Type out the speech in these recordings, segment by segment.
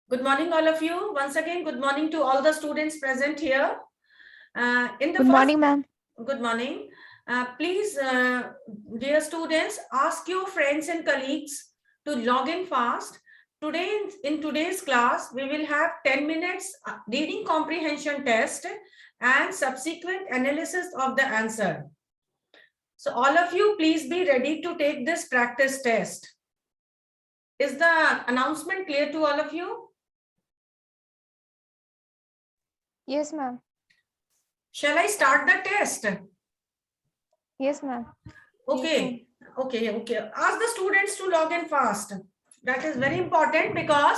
Good morning, all of you. Once again, good morning to all the students present here. Good morning, ma'am. Good morning. Please, dear students, ask your friends and colleagues to log in fast. Today, in today's class, we will have 10 minutes reading comprehension test and subsequent analysis of the answer. So all of you, please be ready to take this practice test. Is the announcement clear to all of you? Yes, ma'am. Shall I start the test? Yes, ma'am. Okay. Ask the students to log in fast. That is very important because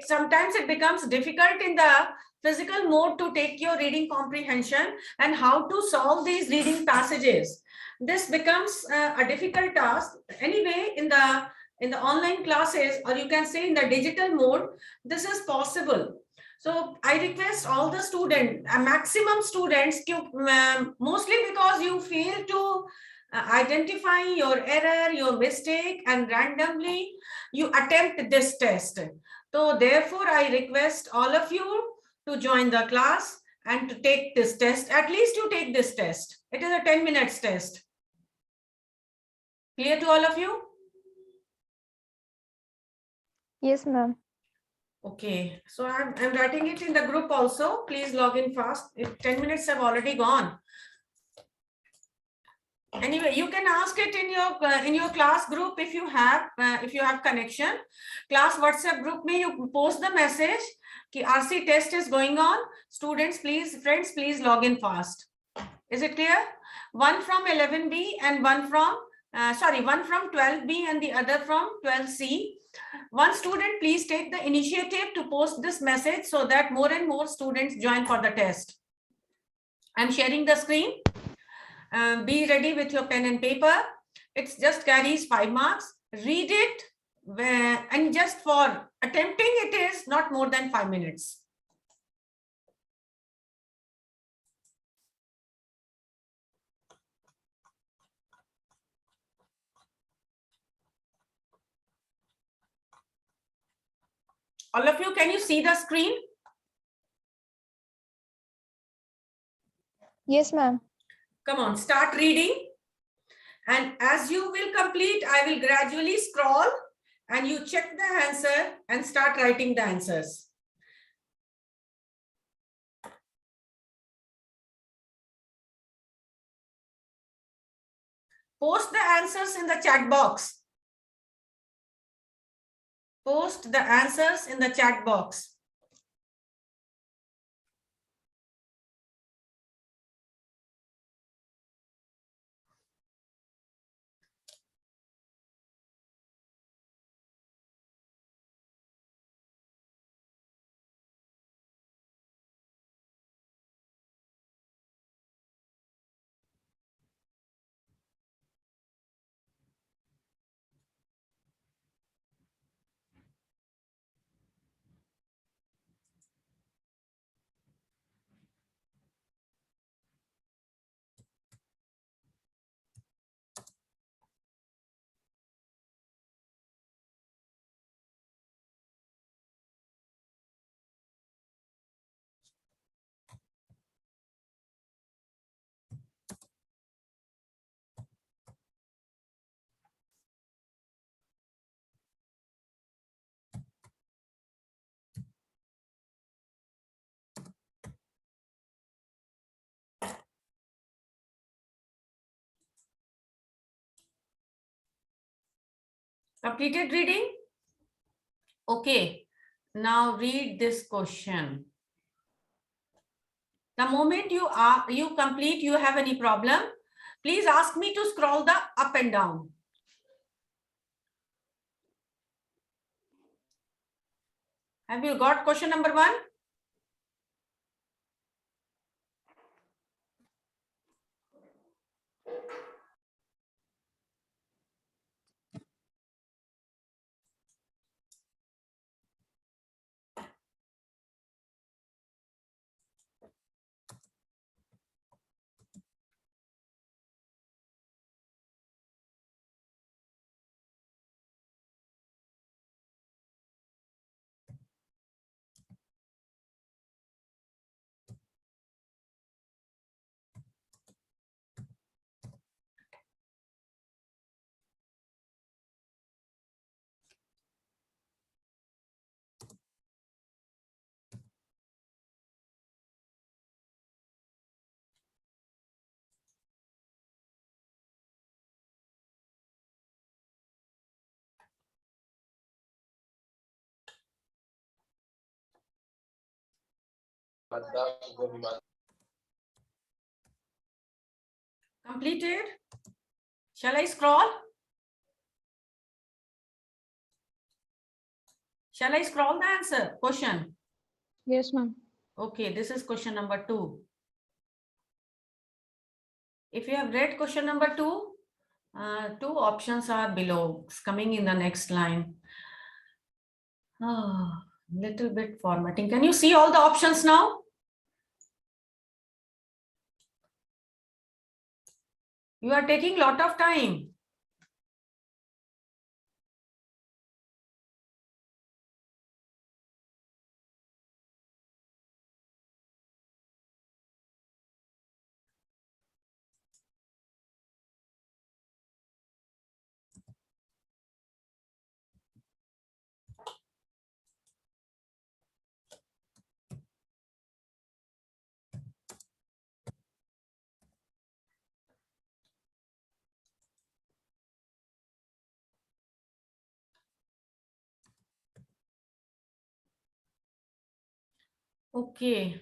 sometimes it becomes difficult in the physical mode to take your reading comprehension and how to solve these reading passages. This becomes a difficult task. Anyway, in the online classes, or you can say in the digital mode, this is possible. So I request all the students, maximum students, mostly because you fail to identify your error, your mistake, and randomly you attempt this test. So therefore, I request all of you to join the class and to take this test. At least you take this test. It is a 10 minutes test. Clear to all of you? Yes, ma'am. Okay, so I'm writing it in the group also. Please log in fast. 10 minutes have already gone. Anyway, you can ask it in your class group if you have connection. Class WhatsApp group में you post the message कि RC test is going on. Students, friends, please log in fast. Is it clear? One from 11B and one from 12B and the other from 12C. One student, please take the initiative to post this message so that more and more students join for the test. I'm sharing the screen. Be ready with your pen and paper. It just carries 5 marks. Read it, and just for attempting it is not more than 5 minutes. All of you, can you see the screen? Yes, ma'am. Come on, start reading. And as you will complete, I will gradually scroll and you check the answer and start writing the answers. Post the answers in the chat box. Post the answers in the chat box. Completed reading? Okay, now read this question. The moment you complete, you have any problem, please ask me to scroll the up and down. Have you got question number 1? Completed? Shall I scroll? Shall I scroll the answer? Question. Yes, ma'am. Okay, this is question number 2. If you have read question number 2, 2 options are below. It's coming in the next line. Little bit formatting. Can you see all the options now? You are taking lot of time. Okay.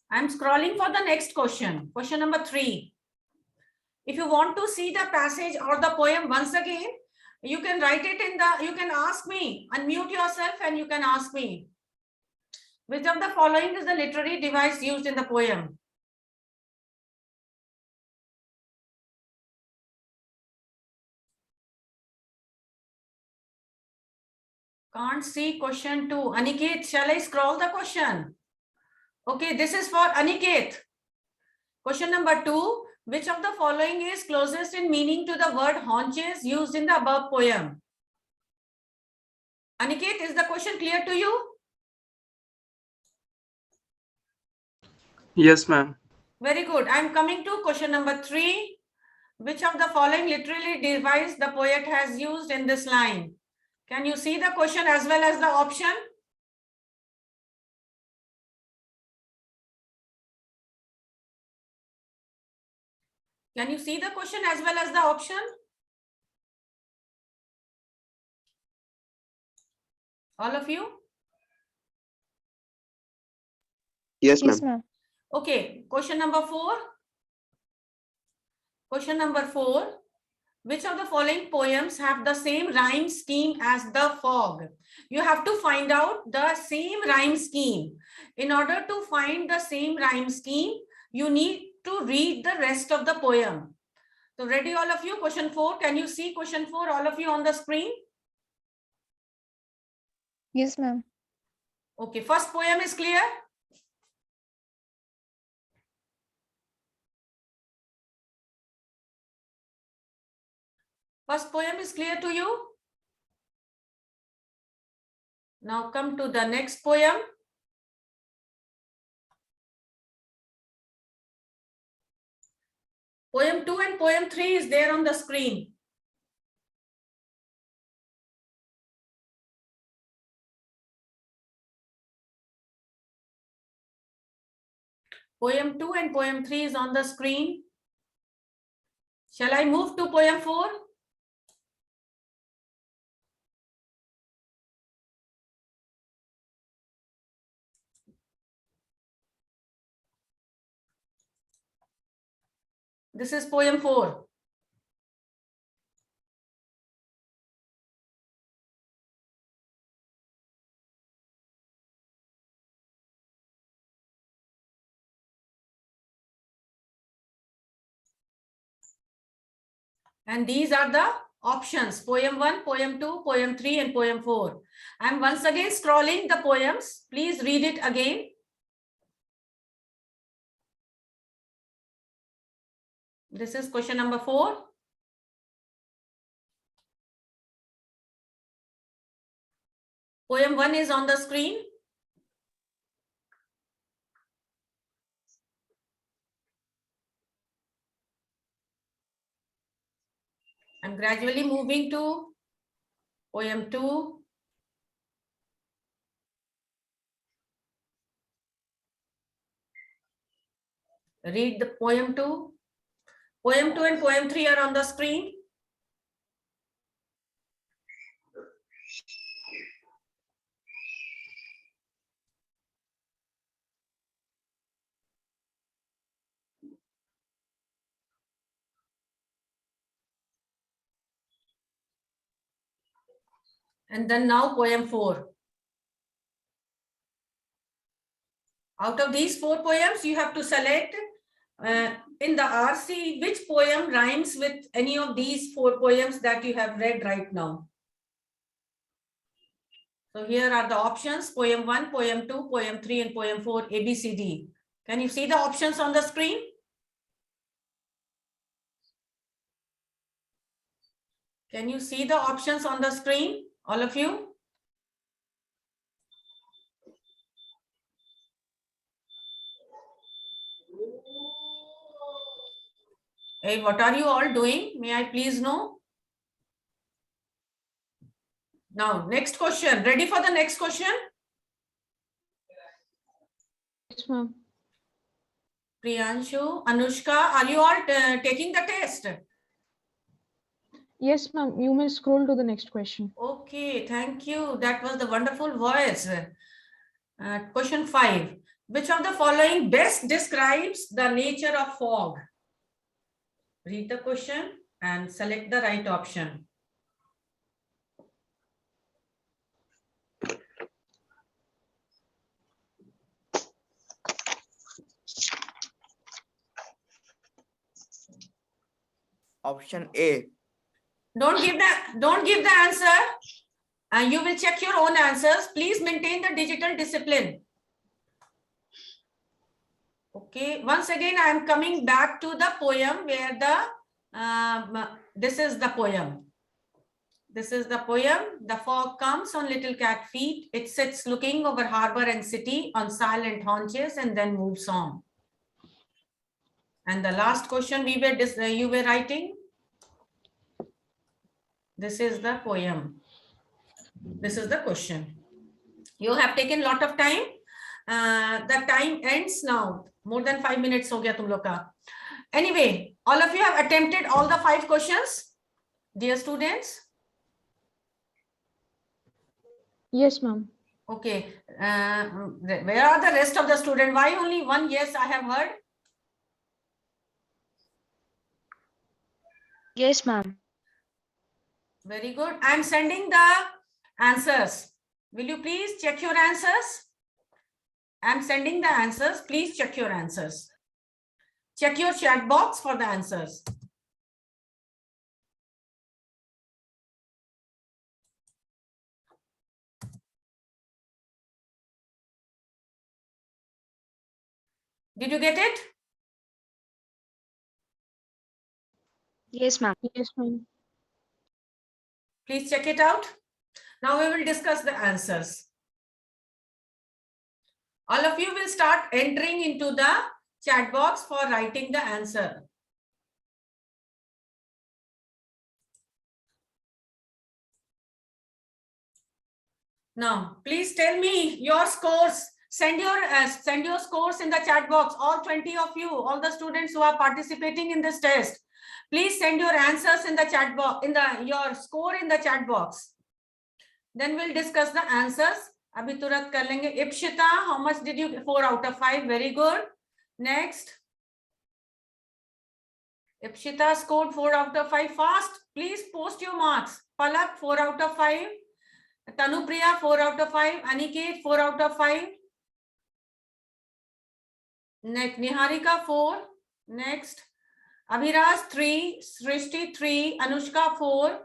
I'm scrolling for the next question. Question number 3. If you want to see the passage or the poem once again, you can write it in the, you can ask me, unmute yourself and you can ask me. Which of the following is the literary device used in the poem? Can't see question 2. Aniket, shall I scroll the question? Okay, this is for Aniket. Question number 2. Which of the following is closest in meaning to the word haunches used in the above poem? Aniket, is the question clear to you? Yes, ma'am. Very good. I'm coming to question number 3. Which of the following literary device the poet has used in this line? Can you see the question as well as the option? Can you see the question as well as the option? All of you? Yes, Yes, ma'am. ma'am. Okay, question number 4. Question number 4. Which of the following poems have the same rhyme scheme as the fog? You have to find out the same rhyme scheme. In order to find the same rhyme scheme, you need to read the rest of the poem. So ready all of you? Question 4. Can you see question 4, all of you on the screen? Yes, ma'am. Okay, first poem is clear? First poem is clear to you? Now come to the next poem. Poem 2 and poem 3 is there on the screen. Poem 2 and poem 3 is on the screen. Shall I move to poem 4? This is poem 4. And these are the options: poem 1, poem 2, poem 3, and poem 4. I'm once again scrolling the poems. Please read it again. This is question number 4. Poem 1 is on the screen. I'm gradually moving to poem 2. Read the poem 2. Poem 2 and poem 3 are on the screen. And then now poem 4. Out of these 4 poems, you have to select in the RC which poem rhymes with any of these 4 poems that you have read right now. So here are the options: poem 1, poem 2, poem 3, and poem 4, A, B, C, D. Can you see the options on the screen? Can you see the options on the screen, all of you? Hey, what are you all doing? May I please know? Now, next question. Ready for the next question? Yes, ma'am. Priyanshu, Anushka, are you all taking the test? Yes, ma'am. You may scroll to the next question. Okay, thank you. That was the wonderful voice. Question 5. Which of the following best describes the nature of fog? Read the question and select the right option. Option A. Don't give the answer. And you will check your own answers. Please maintain the digital discipline. Okay, once again, I am coming back to the poem where this is the poem. This is the poem. The fog comes on little cat feet. It sits looking over harbor and city on silent haunches and then moves on. And the last question you were writing. This is the poem. This is the question. You have taken a lot of time. The time ends now. More than 5 minutes ho gaya tum log ka. Anyway, all of you have attempted all the 5 questions, dear students. Yes, ma'am. Okay. Where are the rest of the students? Why only one yes I have heard? Yes, ma'am. Very good. I am sending the answers. Will you please check your answers? I am sending the answers. Please check your answers. Check your chat box for the answers. Did you get it? Yes, ma'am. Yes, ma'am. Please check it out. Now we will discuss the answers. All of you will start entering into the chat box for writing the answer. Now, please tell me your scores. Send your scores in the chat box. All 20 of you, all the students who are participating in this test, please send your answers in the chat box, your score in the chat box. Then we'll discuss the answers. Abhi turat kar lenge. Ipshita, how much did you? 4 out of 5. Very good. Next. Ipshita scored 4 out of 5. Fast. Please post your marks. Palak, 4 out of 5. Tanupriya, 4 out of 5. Aniket, 4 out of 5. Next, Niharika, 4. Next, Abhiraj, 3. Srishti, 3. Anushka, 4.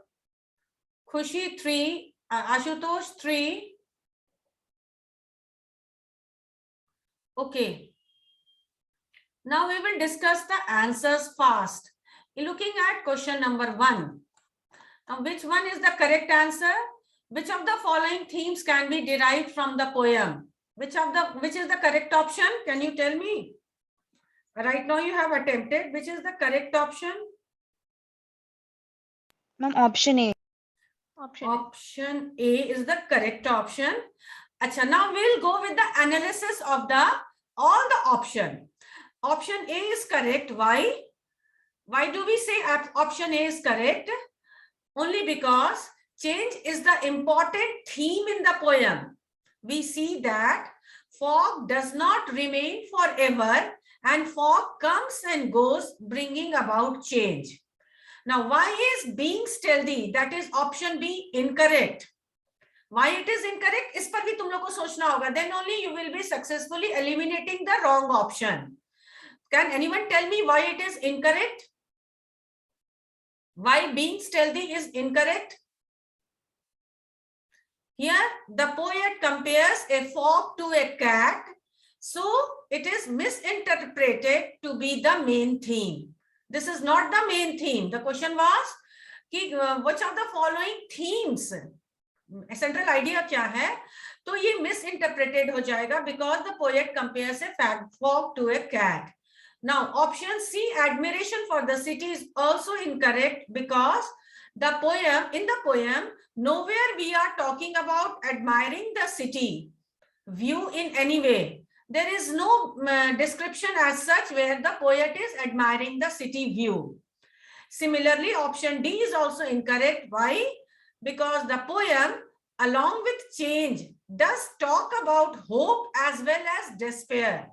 Khushi, 3. Ashutosh, 3. Okay. Now we will discuss the answers fast. Looking at question number 1. Now, which one is the correct answer? Which of the following themes can be derived from the poem? Which is the correct option? Can you tell me? Right now you have attempted. Which is the correct option? Ma'am, option A. Option A is the correct option. Achha, now we'll go with the analysis of all the option. Option A is correct. Why? Why do we say option A is correct? Only because change is the important theme in the poem. We see that fog does not remain forever and fog comes and goes, bringing about change. Now, why is being stealthy, that is option B, incorrect? Why it is incorrect? इस पर भी तुम लोग को सोचना होगा. Then only you will be successfully eliminating the wrong option. Can anyone tell me why it is incorrect? Why being stealthy is incorrect? Here, the poet compares a fox to a cat, so it is misinterpreted to be the main theme. This is not the main theme. The question was, which of the following themes? Central idea क्या है? तो ये misinterpreted हो जाएगा because the poet compares a fox to a cat. Now, option C, admiration for the city, is also incorrect because the poem, in the poem, nowhere we are talking about admiring the city view in any way. There is no description as such where the poet is admiring the city view. Similarly, option D is also incorrect. Why? Because the poem, along with change, does talk about hope as well as despair.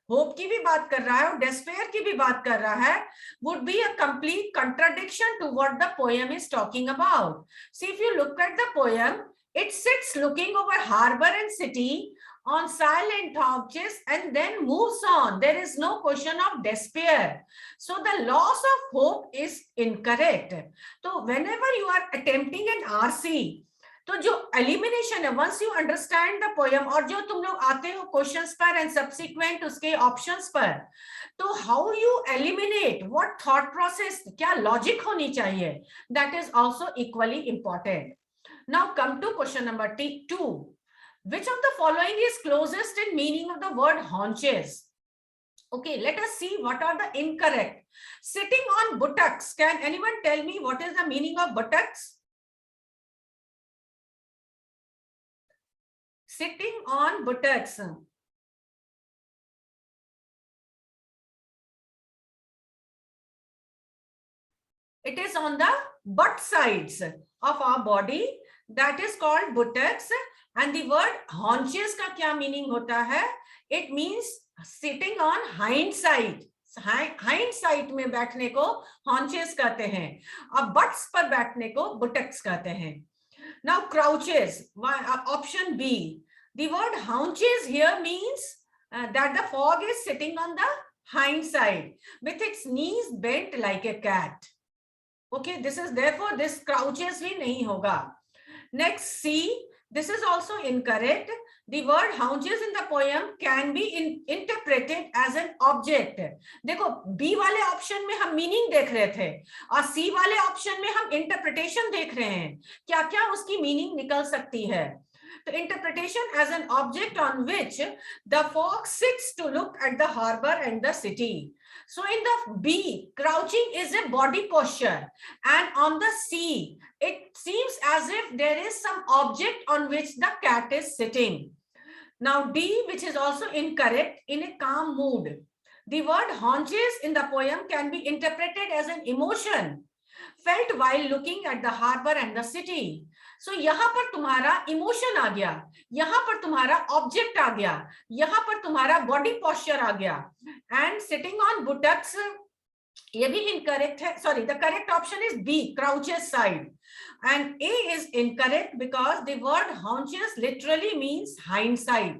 Hope की भी बात कर रहा है और despair की भी बात कर रहा है, would be a complete contradiction to what the poem is talking about. See, if you look at the poem, it sits looking over harbor and city on silent objects and then moves on. There is no question of despair. So the loss of hope is incorrect. So whenever you are attempting an RC, तो जो elimination है, once you understand the poem, और जो तुम लोग आते हो questions पर एंड सब्सिक्वेंट उसके ऑप्शंस पर, तो how you eliminate, what thought process, क्या लॉजिक होनी चाहिए, that is also equally important. Now come to question number 2. Which of the following is closest in meaning of the word haunches? Okay, let us see what are the incorrect. Sitting on buttocks. Can anyone tell me what is the meaning of buttocks? Sitting on buttocks. It is on the butt sides of our body. That is called buttocks. And the word haunches का क्या meaning होता है? It means sitting on hind side. Hind side में बैठने को haunches कहते हैं, और butts पर बैठने को buttocks कहते हैं. Now crouches, option B. The word haunches here means that the frog is sitting on the hind side with its knees bent like a cat. Okay, this is therefore this crouches भी नहीं होगा. Next, C. This is also incorrect. The word haunches in the poem can be interpreted as an object. देखो, B वाले option में हम meaning देख रहे थे और C वाले ऑप्शन में हम इंटरप्रिटेशन देख रहे हैं, क्या क्या उसकी मीनिंग निकल सकती है. तो interpretation as an object on which the fox sits to look at the harbor and the city. So in the B, crouching is a body posture, and on the C, it seems as if there is some object on which the cat is sitting. Now D, which is also incorrect, in a calm mood. The word haunches in the poem can be interpreted as an emotion felt while looking at the harbor and the city. So यहाँ पर तुम्हारा emotion आ गया, यहाँ पर तुम्हारा object आ गया, यहाँ पर तुम्हारा बॉडी पोस्चर आ गया. एंड सिटिंग ऑन बुटक्स ये भी इनकरेक्ट है. Sorry, the correct option is B, crouches side, and A is incorrect because the word haunches literally means hind side.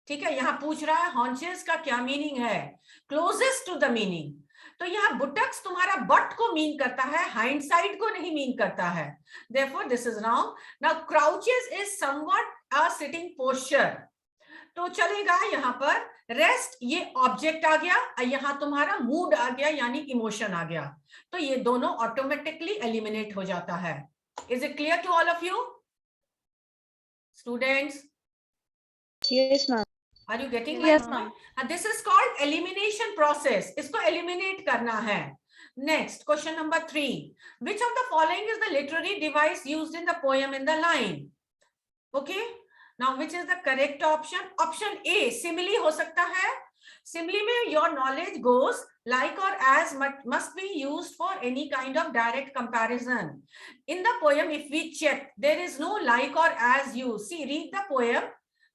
ठीक है, यहाँ पूछ रहा है haunches का क्या मीनिंग है, क्लोजेस्ट टू द मीनिंग. तो यहाँ बुटक्स तुम्हारा बट को मीन करता है, हाइंड साइड को नहीं मीन करता है. Therefore, this is wrong. Now, crouches is somewhat a sitting posture. तो चलेगा यहाँ पर. रेस्ट ये ऑब्जेक्ट आ गया, यहाँ तुम्हारा मूड आ गया यानी इमोशन आ गया. तो ये दोनों ऑटोमेटिकली एलिमिनेट हो जाता है. Is it clear to all of you, students? Yes, ma'am. Are you getting Yes, my ma'am. point? This is called elimination process. इसको eliminate करना है. Next, question number 3. Which of the following is the literary device used in the poem in the line? Okay. Now, which is the correct option? Option A, simile हो सकता है. Simile में your knowledge goes like or as must be used for any kind of direct comparison. In the poem, if we check, there is no like or as used. See, read the poem.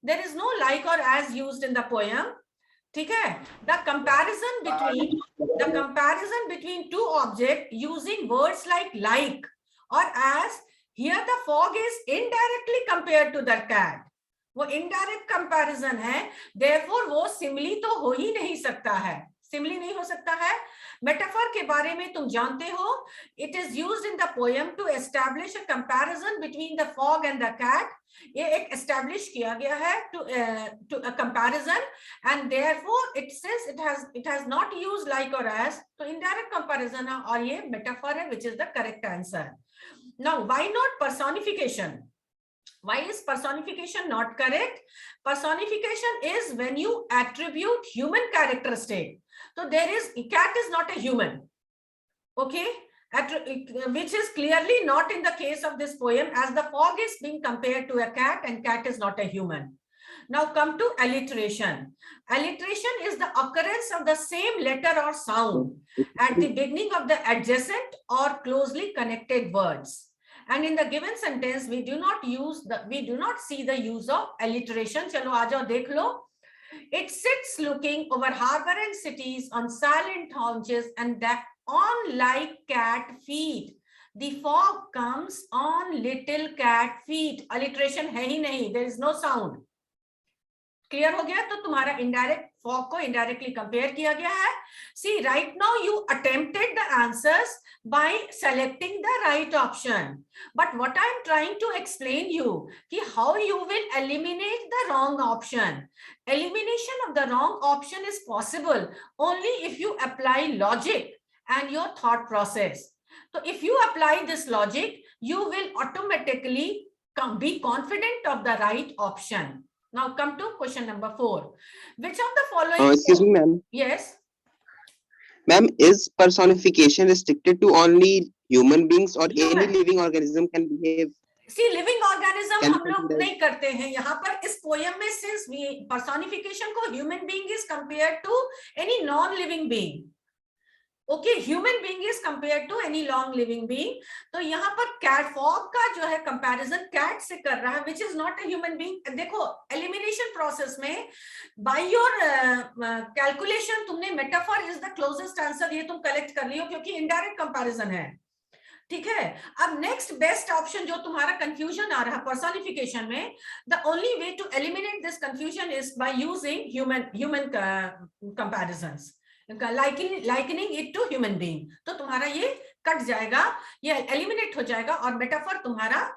There is no like or as used in the poem. ठीक है? The comparison between two objects using words like or as Here the fog is indirectly compared to the cat. वो indirect comparison है, therefore वो simile तो हो ही नहीं सकता है, simile नहीं हो सकता है. Metaphor के बारे में तुम जानते हो, it is used in the poem to establish a comparison between the fog and the cat. ये एक establish किया गया है to a comparison, and therefore it says it has not used like or as, तो indirect comparison है और ये metaphor है, which is the correct answer. Now, why not personification? Why is personification not correct? Personification is when you attribute human characteristic. So there is, cat is not a human. Okay? Which is clearly not in the case of this poem, as the fog is being compared to a cat and cat is not a human. Now come to alliteration. Alliteration is the occurrence of the same letter or sound at the beginning of the adjacent or closely connected words. And in the given sentence, we do not see the use of alliteration. Chalo aa jao dekh lo. It sits looking over harbor and cities on silent haunches and that on like cat feet. The fog comes on little cat feet. Alliteration hai hi nahi. There is no sound. Clear हो गया? तो तुम्हारा indirect fog को indirectly compare किया गया है. See, right now you attempted the answers by selecting the right option. But what I am trying to explain you कि how you will eliminate the wrong option. Elimination of the wrong option is possible only if you apply logic and your thought process. So if you apply this logic, you will automatically be confident of the right option. Now come to question number 4. Which of the following? Excuse me, ma'am. Yes. Ma'am, is personification restricted to only human beings or Human. any living organism can behave? See, living organism Can हम लोग consider- नहीं करते हैं यहाँ पर इस poem में, since we personification को human being is compared to any non-living being. Okay, human being is compared to any long-living being. तो यहाँ पर cat fog का जो है comparison cat से कर रहा है, which is not a human being. देखो elimination process में by your calculation तुमने metaphor is the closest answer ये तुम collect कर लियो क्योंकि indirect comparison है. ठीक है. अब next best option जो तुम्हारा confusion आ रहा है personification में, the only way to eliminate this confusion is by using human comparisons. Likening it to human being. तो तुम्हारा ये कट जाएगा, ये eliminate हो जाएगा और metaphor तुम्हारा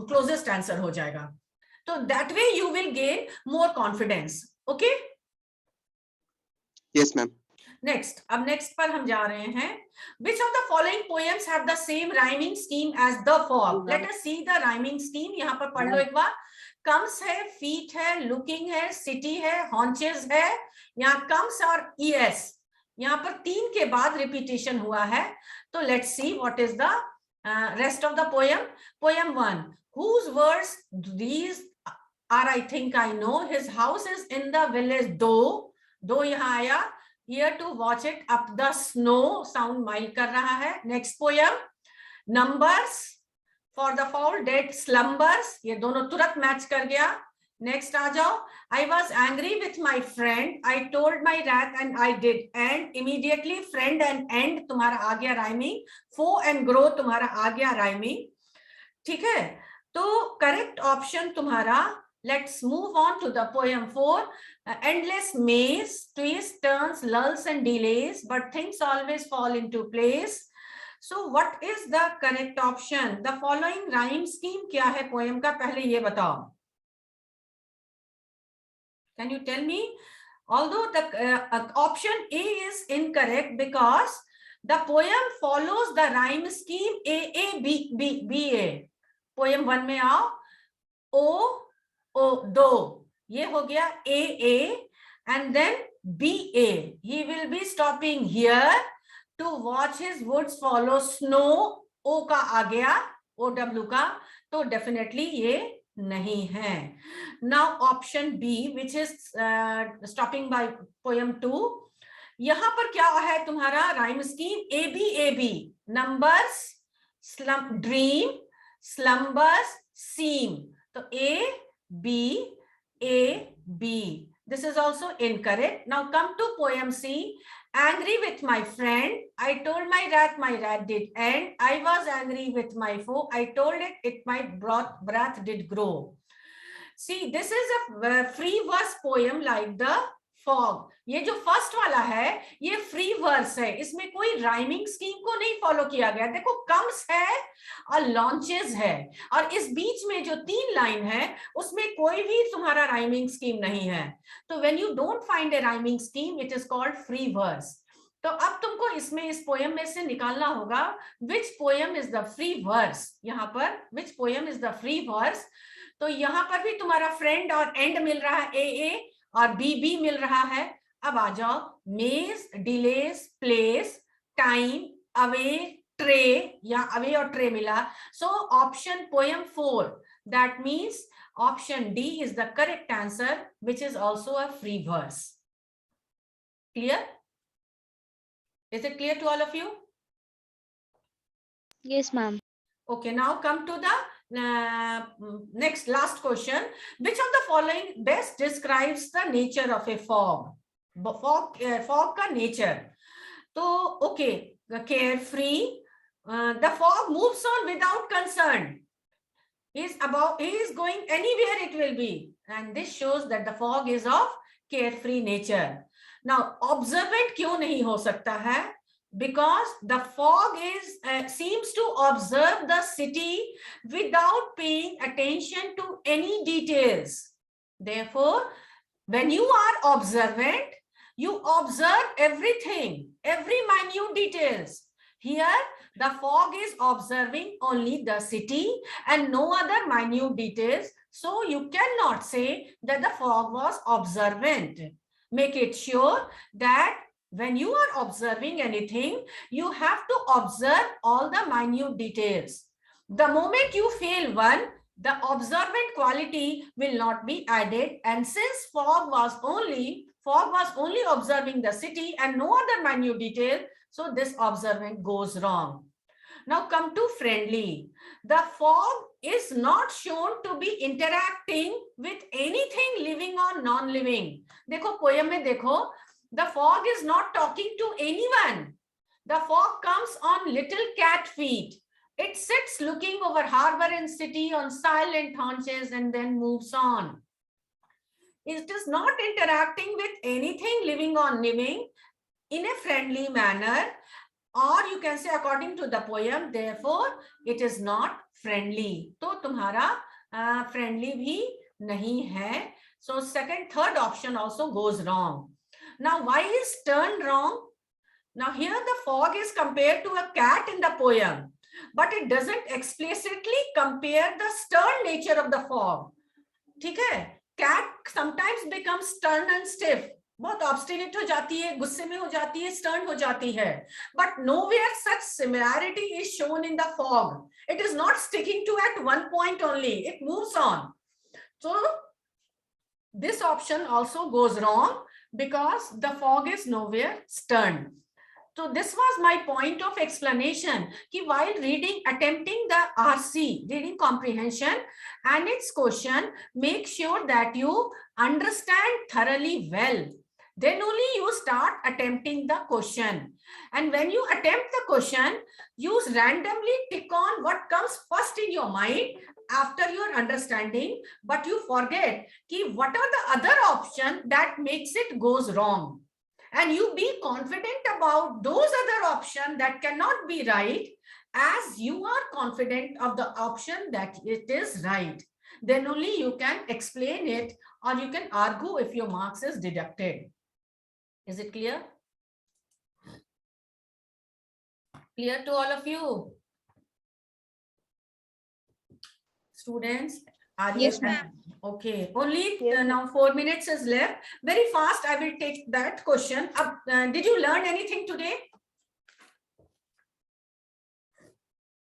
closest answer हो जाएगा. तो that way you will gain more confidence. Okay? Yes, ma'am. Next, अब next पर हम जा रहे हैं. Which of the following poems have the same rhyming scheme as the fog? Let us see the rhyming scheme. यहाँ पर पढ़ लो एक बार. Comes है, feet है, looking है, city है, haunches है. यहाँ comes और es. यहाँ पर 3 के बाद repetition हुआ है. तो let's see what is the rest of the poem. Poem 1. Whose words these are? I think I know. His house is in the village. दो यहाँ आया. Here to watch it up the snow. Sound mild कर रहा है. Next poem. Numbers. For the foul dead slumbers. ये दोनों तुरंत match कर गया. Next आ जाओ. I was angry with my friend. I told my wrath and I did. And immediately friend and end तुम्हारा आ गया rhyming. Foe and grow तुम्हारा आ गया rhyming. ठीक है. तो correct option तुम्हारा. Let's move on to the poem 4. Endless maze, twists, turns, lulls and delays, but things always fall into place. So what is the correct option? The following rhyme scheme क्या है poem का? पहले ये बताओ. Can you tell me? Although the option A is incorrect because the poem follows the rhyme scheme A B B B A. Poem 1 में आओ. O do. ये हो गया A and then B. He will be stopping here to watch his woods follow snow. O का आ गया, OW का, तो definitely ये नहीं है. Now option B, which is stopping by poem 2. यहाँ पर क्या है तुम्हारा rhyme scheme? AB. Numbers, dream, slumbers, seem. तो A B. This is also incorrect. Now come to poem C. Angry with my friend, I told my rat did end. I was angry with my foe, I told it my breath did grow. See, this is a free verse poem like the fog. ये जो first वाला है ये free verse है, इसमें कोई rhyming scheme को नहीं फॉलो किया गया. देखो कम्स है और लॉन्चेस है, और इस बीच में जो 3 लाइन है उसमें कोई भी तुम्हारा राइमिंग स्कीम नहीं है. तो when you don't find a rhyming scheme it is called free verse. तो अब तुमको इसमें इस पोएम में से निकालना होगा which poem is the free verse. यहाँ पर which poem is the free verse. तो यहाँ पर भी तुम्हारा फ्रेंड और एंड मिल रहा है, ए और बी मिल रहा है. अब आ जाओ, maze, delays, place, time, away, tray, या अवे और ट्रे मिला. So option poem 4, that means option D is the correct answer, which is also a free verse. Clear? Is it clear to all of you? Yes, ma'am. Okay, now come to the next last question. Which of the following best describes the nature of a fog? Fog का nature. तो okay, carefree. The fog moves on without concern. He is going anywhere it will be, and this shows that the fog is of carefree nature. Now, observant क्यों नहीं हो सकता है? Because the fog seems to observe the city without paying attention to any details. Therefore, when you are observant, you observe everything, every minute details. Here, the fog is observing only the city and no other minute details. So you cannot say that the fog was observant. Make it sure that when you are observing anything, you have to observe all the minute details. The moment you fail one, the observant quality will not be added. And since fog was only observing the city and no other minute detail, so this observant goes wrong. Now come to friendly. The fog is not shown to be interacting with anything living or non-living. देखो poem में देखो, the fog is not talking to anyone. The fog comes on little cat feet. It sits looking over harbor and city on silent haunches and then moves on. It is not interacting with anything living or living in a friendly manner, or you can say according to the poem, therefore it is not friendly. तो तुम्हारा friendly भी नहीं है. So third option also goes wrong. Now why is turn wrong? Now here the fog is compared to a cat in the poem, but it doesn't explicitly compare the stern nature of the fog. ठीक है? Cat sometimes becomes stern and stiff. बहुत obstinate हो जाती है, गुस्से में हो जाती है, stern हो जाती है. But nowhere such similarity is shown in the fog. It is not sticking to at one point only. It moves on. So this option also goes wrong because the fog is nowhere stern. So this was my point of explanation कि while attempting the RC, reading comprehension and its question, make sure that you understand thoroughly well. Then only you start attempting the question. And when you attempt the question, you randomly tick on what comes first in your mind after your understanding, but you forget what are the other options that makes it goes wrong. And you be confident about those other options that cannot be right, as you are confident of the option that it is right. Then only you can explain it, or you can argue if your marks is deducted. Is it clear? Clear to all of you? Students, are you? Yes, ma'am. Okay, only Yes, now 4 minutes is left. Very fast, I will take that question. Did you learn anything today?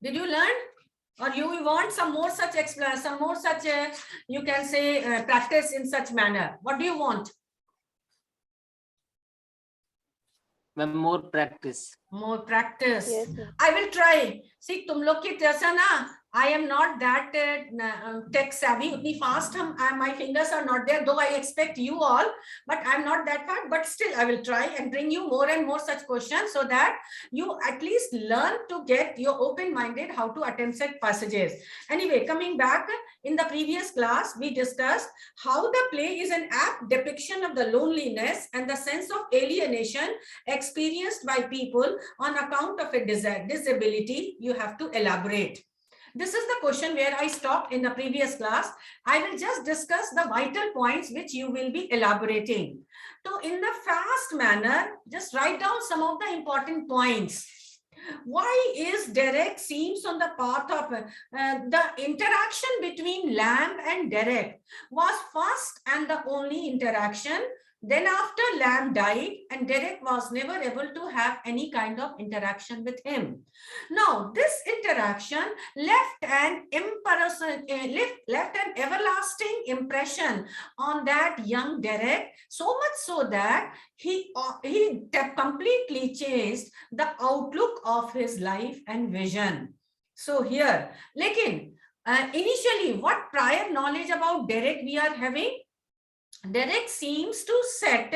Did you learn? Or you want some more such you can say practice in such manner? What do you want? More practice. More practice. Yes, ma'am. I will try. See, तुम लोग की जैसा ना I am not that tech savvy. Utni fast my fingers are not there, though I expect you all, but I'm not that fast. But still, I will try and bring you more and more such questions so that you at least learn to get your open-minded how to attempt such passages. Anyway, coming back, in the previous class, we discussed how the play is an apt depiction of the loneliness and the sense of alienation experienced by people on account of a disability. You have to elaborate. This is the question where I stopped in the previous class. I will just discuss the vital points which you will be elaborating. So in the fast manner, just write down some of the important points. Why is Derek seems on the path of the interaction between Lamb and Derek was first and the only interaction. Then after Lamb died and Derek was never able to have any kind of interaction with him. Now, this interaction left an everlasting impression on that young Derek, so much so that he completely changed the outlook of his life and vision. So here, initially, what prior knowledge about Derek we are having? Derek seems to set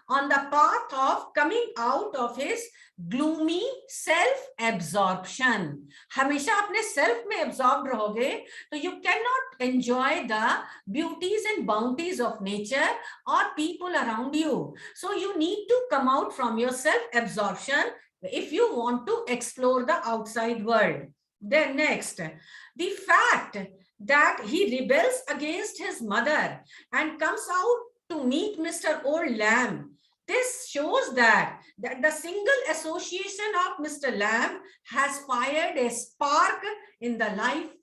on the path of coming out of his gloomy self-absorption. हमेशा अपने self में absorbed रहोगे, तो you cannot enjoy the beauties and bounties of nature or people around you. So you need to come out from your self-absorption if you want to explore the outside world. Then next, the fact that he rebels against his mother and comes out to meet Mr. Old Lamb. This shows that the single association of Mr. Lamb has fired a spark in the life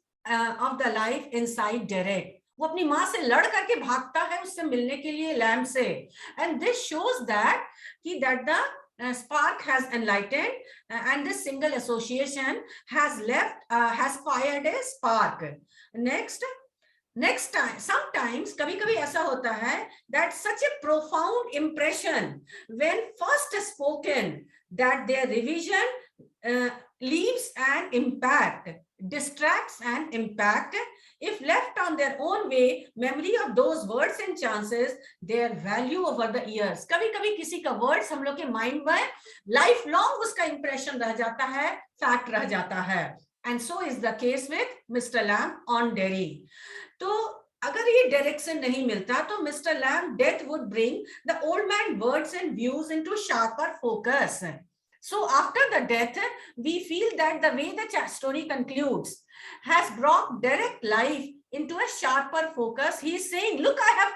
of the life inside Derek. वो अपनी माँ से लड़ करके भागता है उससे मिलने के लिए लैम्ब से, and this shows that the spark has enlightened and this single association has fired a spark. Next time, sometimes कभी-कभी ऐसा होता है that such a profound impression when first spoken that their revision leaves an impact, distracts an impact. If left on their own way, memory of those words and chances their value over the years. कभी-कभी किसी का words हम लोग के mind में life long उसका impression रह जाता है, fact रह जाता है. And so is the case with Mr. Lamb on Derry. तो अगर ये direction नहीं मिलता तो Mr. Lamb death would bring the old man words and views into sharper focus. So after the death, we feel that the way the story concludes has brought Derek's life into a sharper focus. He is saying, look, I have